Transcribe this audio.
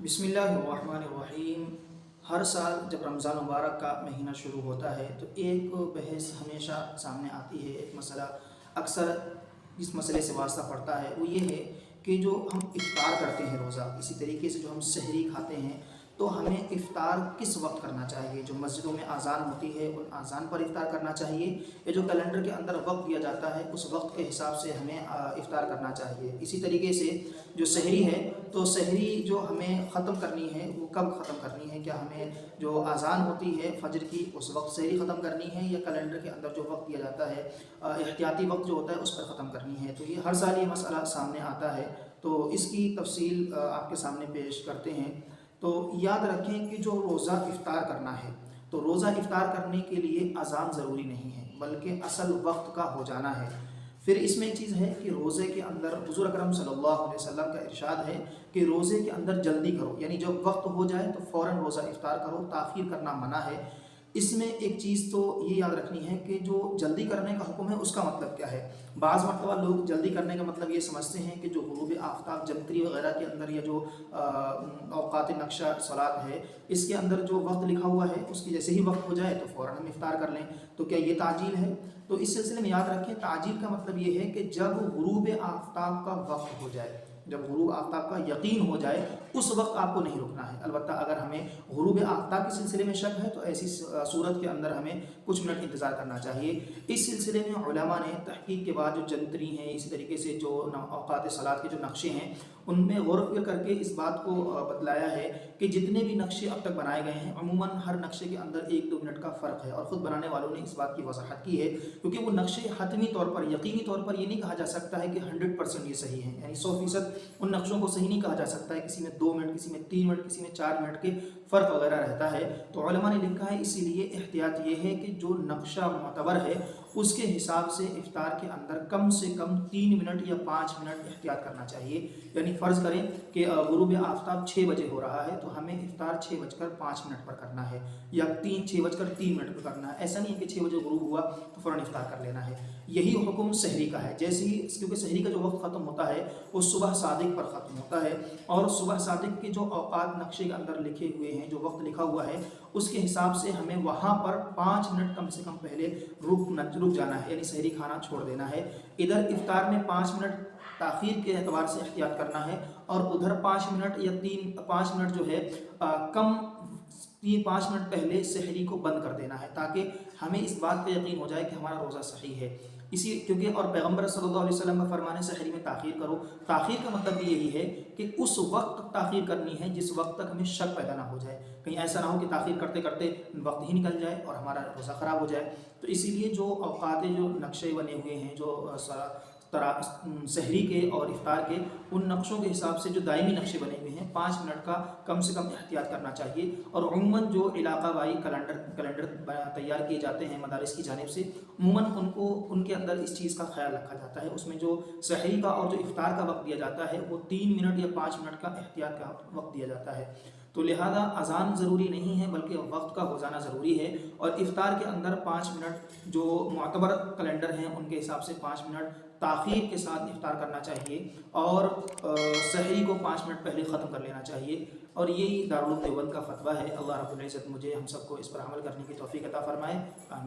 बिस्मिल्लाहिर्रहमानिर्रहीम। हर साल जब रमज़ान मुबारक का महीना शुरू होता है तो एक बहस हमेशा सामने आती है। एक मसला अक्सर इस मसले से वास्ता पड़ता है, वो ये है कि जो हम इफ़्तार करते हैं रोज़ा, इसी तरीके से जो हम सहरी खाते हैं, तो हमें इफ़्तार किस वक्त करना चाहिए। जो मस्जिदों में आज़ान होती है उन आज़ान पर इफ़्तार करना चाहिए, या जो कैलेंडर के अंदर वक्त दिया जाता है उस वक्त के हिसाब से हमें इफ़्तार करना चाहिए। इसी तरीके से जो सहरी है, तो सहरी जो हमें ख़त्म करनी है वो कब ख़त्म करनी है। क्या हमें जो आज़ान होती है फ़जर की उस वक्त सहरी ख़त्म करनी है, या कैलेंडर के अंदर जो वक्त दिया जाता है एहतियाती वक्त जो होता है उस पर ख़त्म करनी है। तो ये हर साल ये मसला सामने आता है, तो इसकी तफसील आपके सामने पेश करते हैं। तो याद रखें कि जो रोज़ा इफ़्तार करना है, तो रोज़ा इफ़्तार करने के लिए अज़ान ज़रूरी नहीं है, बल्कि असल वक्त का हो जाना है। फिर इसमें एक चीज़ है कि रोज़े के अंदर हुज़ूर अकरम सल्लल्लाहु अलैहि वसल्लम का इरशाद है कि रोज़े के अंदर जल्दी करो, यानी जब वक्त हो जाए तो फ़ौरन रोज़ा इफ़्तार करो, ताख़ीर करना मना है। इसमें एक चीज़ तो ये याद रखनी है कि जो जल्दी करने का हुक्म है उसका मतलब क्या है। बाज़ मरतबा लोग जल्दी करने का मतलब ये समझते हैं कि जो ग़ुरूब आफ्ताब जमतरी वगैरह के अंदर, या जो औक़ात नक्शा सलात है इसके अंदर जो वक्त लिखा हुआ है उसकी जैसे ही वक्त हो जाए तो फ़ौरन हम इफ़्तार कर लें, तो क्या ये ताजील है। तो इस सिलसिले में याद रखें, ताजील का मतलब ये है कि जब ग़ुरूब आफ्ताब का वक्त हो जाए, जब ग़ुरूब आफ्ताब का यकीन हो जाए उस वक्त आपको नहीं रुकना है। अलबत्ता अगर हमें ग़ुरूब आफ्ताब के सिलसिले में शक है तो ऐसी सूरत के अंदर हमें कुछ मिनट इंतज़ार करना चाहिए। इस सिलसिले में उलमा ने तहक़ीक़ के बाद जो जंतरी हैं, इसी तरीके से जो औक़ात सलात के जो नक्शे हैं उनमें गौर फ़िक्र करके इस बात को बतलाया है कि जितने भी नक्शे अब तक बनाए गए हैं अमूमन हर नक्शे के अंदर 1-2 मिनट का फ़र्क है, और ख़ुद बनाने वालों ने इस बात की वज़ाहत की है, क्योंकि वो नक्शे हतमी तौर पर, यकीनी तौर पर ये नहीं कहा जा सकता है कि 100% ये सही है, यानी 100% उन नक्शों को सही नहीं कहा जा सकता है। किसी में 2 मिनट, किसी में 3 मिनट, किसी में 4 मिनट के फ़र्क वगैरह रहता है। तो उलमा ने लिखा है इसीलिए एहतियात ये है कि जो नक्शा मुतबर है उसके हिसाब से इफ़्तार के अंदर कम से कम 3 मिनट या 5 मिनट एहतियात करना चाहिए। यानी फ़र्ज़ करें कि ग़ुरूब आफ्ताब 6 बजे हो रहा है तो हमें इफ़्तार 6:05 पर करना है, या 6:03 पर करना है। ऐसा नहीं है कि 6 बजे ग़ुरूब हुआ तो फ़ौरन इफ़्तार कर लेना है। यही हुक्म सहरी का है। जैसे ही, क्योंकि सहरी का जो वक्त ख़त्म होता है वो सुबह सादिक पर ख़त्म होता है, और सुबह सादिक के जो औक़ात नक्शे के अंदर लिखे हुए हैं, जो वक्त लिखा हुआ है उसके हिसाब से हमें वहाँ पर 5 मिनट कम से कम पहले रुक जाना है, यानी सहरी खाना छोड़ देना है। इधर इफ़्तार में 5 मिनट ताख़ीर के एतबार से एहतियात करना है, और उधर 5 मिनट या 5 मिनट जो है कम 5 मिनट पहले सहरी को बंद कर देना है, ताकि हमें इस बात का यकीन हो जाए कि हमारा रोज़ा सही है। इसी क्योंकि और पैगम्बर सल्लल्लाहु अलैहि वसल्लम का फरमान है सहरी में ताख़ीर करो। ताख़ीर का मतलब भी यही है कि उस वक्त ताख़ीर करनी है जिस वक्त तक हमें शक पैदा ना हो जाए। कहीं ऐसा ना हो कि ताख़ीर करते करते वक्त ही निकल जाए और हमारा रोज़ा ख़राब हो जाए। तो इसीलिए जो औक़ात, जो नक्शे बने हुए हैं, जो सहरी के और इफ़्तार के, उन नक्शों के हिसाब से जो दायमी नक्शे बने हुए हैं 5 मिनट का कम से कम एहतियात करना चाहिए। और उम्मन जो इलाका वाई कैलेंडर तैयार किए जाते हैं मदारिस की जानिब से, उम्मन उनके अंदर इस चीज़ का ख्याल रखा जाता है। उसमें जो सहरी का और जो इफ़्तार का वक्त दिया जाता है वो 3 मिनट या 5 मिनट का एहतियात का वक्त दिया जाता है। तो लिहाजा अज़ान ज़रूरी नहीं है बल्कि वक्त का हो जाना ज़रूरी है। और इफ़्तार के अंदर 5 मिनट जो मुअतबर कैलेंडर हैं उनके हिसाब से 5 मिनट ताख़ीर के साथ इफ़्तार करना चाहिए, और सहरी को 5 मिनट पहले ख़त्म कर लेना चाहिए। और यही दारुल उलूम देवबंद का फ़तवा है। अल्लाह रब्बुल इज़्ज़त मुझे हम सबको इस पर अमल करने की तौफ़ीक़ अता फ़रमाए। आमीन।